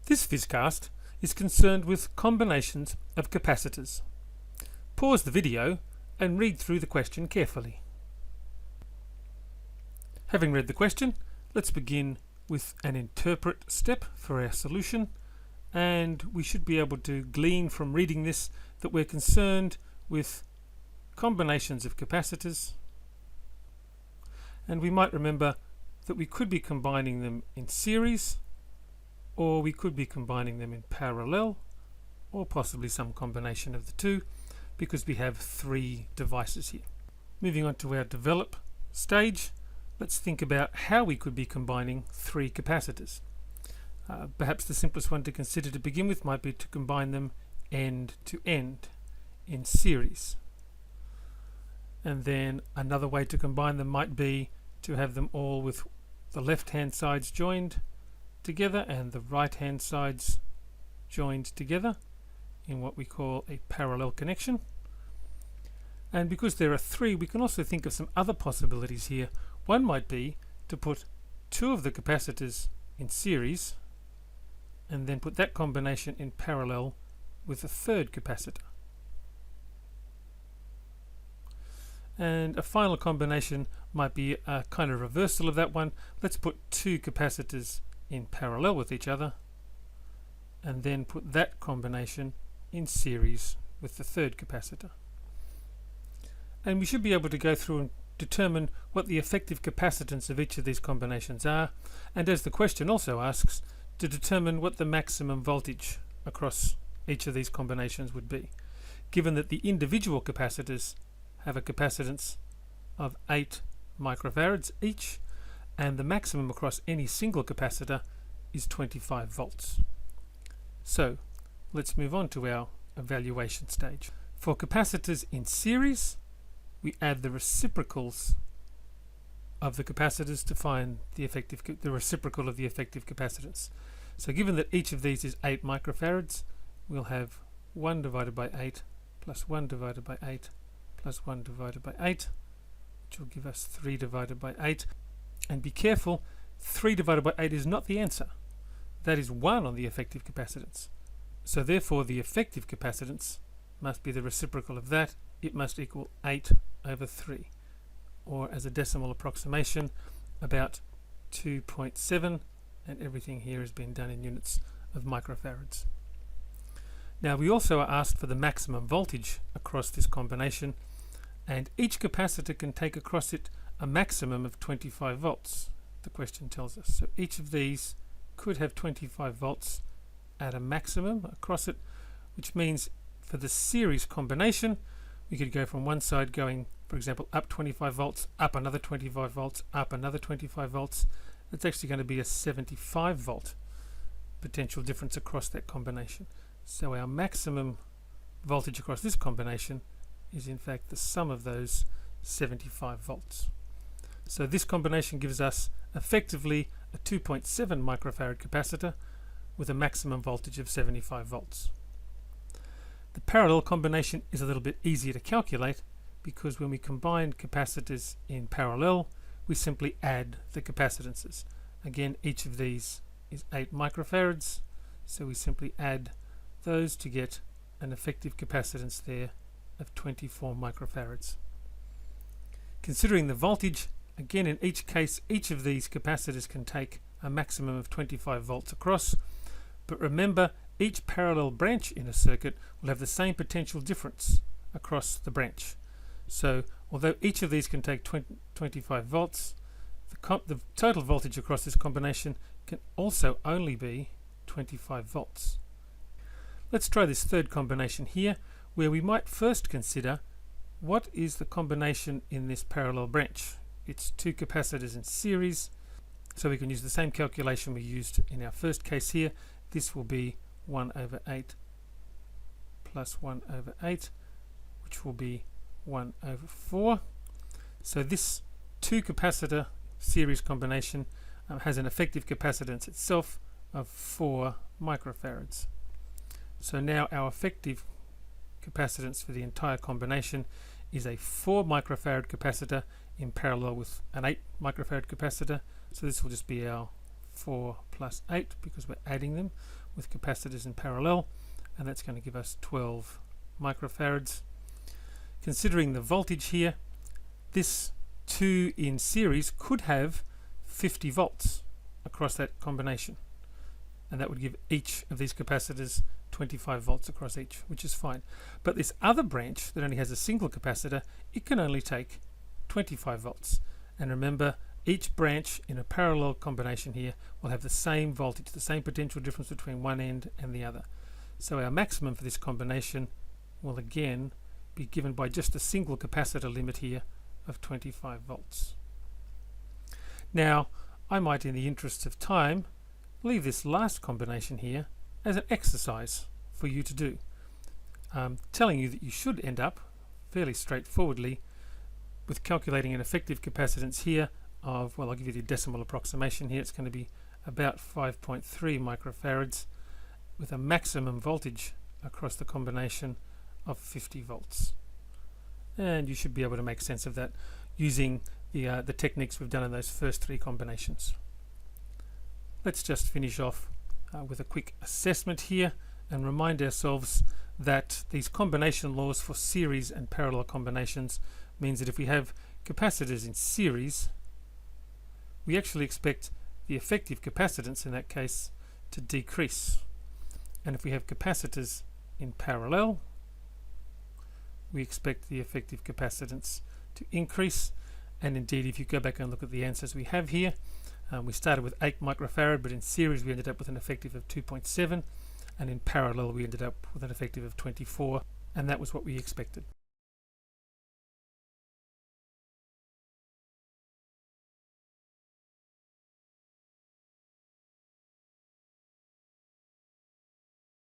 This PhysCast is concerned with combinations of capacitors. Pause the video and read through the question carefully. Having read the question, let's begin with an interpret step for our solution, and we should be able to glean from reading this that we're concerned with combinations of capacitors, and we might remember that we could be combining them in series, or we could be combining them in parallel, or possibly some combination of the two, because we have three devices here. Moving on to our develop stage, let's think about how we could be combining three capacitors. Perhaps the simplest one to consider to begin with might be to combine them end to end in series. And then another way to combine them might be to have them all with the left-hand sides joined together and the right-hand sides joined together in what we call a parallel connection. And because there are three, we can also think of some other possibilities here. One might be to put two of the capacitors in series and then put that combination in parallel with a third capacitor. And a final combination might be a kind of reversal of that one. Let's put two capacitors in parallel with each other and then put that combination in series with the third capacitor. And we should be able to go through and determine what the effective capacitance of each of these combinations are, and as the question also asks, to determine what the maximum voltage across each of these combinations would be, given that the individual capacitors have a capacitance of 8 microfarads each, and the maximum across any single capacitor is 25 volts. So let's move on to our evaluation stage. For capacitors in series, we add the reciprocals of the capacitors to find the reciprocal of the effective capacitance. So given that each of these is 8 microfarads, we'll have 1 divided by 8 plus 1 divided by 8 plus 1 divided by 8, which will give us 3 divided by 8. And be careful, 3 divided by 8 is not the answer. That is 1 on the effective capacitance. So therefore the effective capacitance must be the reciprocal of that. It must equal 8 over 3, or as a decimal approximation, about 2.7, and everything here has been done in units of microfarads. Now we also are asked for the maximum voltage across this combination, and each capacitor can take across it a maximum of 25 volts, the question tells us. So each of these could have 25 volts at a maximum across it, which means for the series combination we could go from one side going, for example, up 25 volts, up another 25 volts, up another 25 volts. It's actually going to be a 75 volt potential difference across that combination. So our maximum voltage across this combination is in fact the sum of those 75 volts. So this combination gives us effectively a 2.7 microfarad capacitor with a maximum voltage of 75 volts. The parallel combination is a little bit easier to calculate because when we combine capacitors in parallel, we simply add the capacitances. Again, each of these is 8 microfarads, so we simply add those to get an effective capacitance there of 24 microfarads. Considering the voltage, again in each case, each of these capacitors can take a maximum of 25 volts across, but remember, each parallel branch in a circuit will have the same potential difference across the branch. So although each of these can take 25 volts, the total voltage across this combination can also only be 25 volts. Let's try this third combination here, where we might first consider what is the combination in this parallel branch. It's two capacitors in series, so we can use the same calculation we used in our first case here. This will be 1 over 8 plus 1 over 8, which will be 1 over 4. So this two capacitor series combination has an effective capacitance itself of 4 microfarads. So now our effective capacitance for the entire combination is a 4 microfarad capacitor in parallel with an 8 microfarad capacitor. So this will just be our 4 plus 8 because we're adding them, with capacitors in parallel, and that's going to give us 12 microfarads. Considering the voltage here, this 2 in series could have 50 volts across that combination, and that would give each of these capacitors 25 volts across each, which is fine. But this other branch that only has a single capacitor, it can only take 25 volts. And remember, each branch in a parallel combination here will have the same voltage, the same potential difference between one end and the other. So our maximum for this combination will again be given by just a single capacitor limit here of 25 volts. Now, I might, in the interest of time, leave this last combination here as an exercise for you to do, telling you that you should end up fairly straightforwardly with calculating an effective capacitance here of, well, I'll give you the decimal approximation here, it's going to be about 5.3 microfarads with a maximum voltage across the combination of 50 volts. And you should be able to make sense of that using the techniques we've done in those first 3 combinations. Let's just finish off with a quick assessment here and remind ourselves that these combination laws for series and parallel combinations means that if we have capacitors in series, we actually expect the effective capacitance in that case to decrease. And if we have capacitors in parallel, we expect the effective capacitance to increase. And indeed, if you go back and look at the answers we have here, we started with 8 microfarad, but in series we ended up with an effective of 2.7, and in parallel we ended up with an effective of 24, and that was what we expected.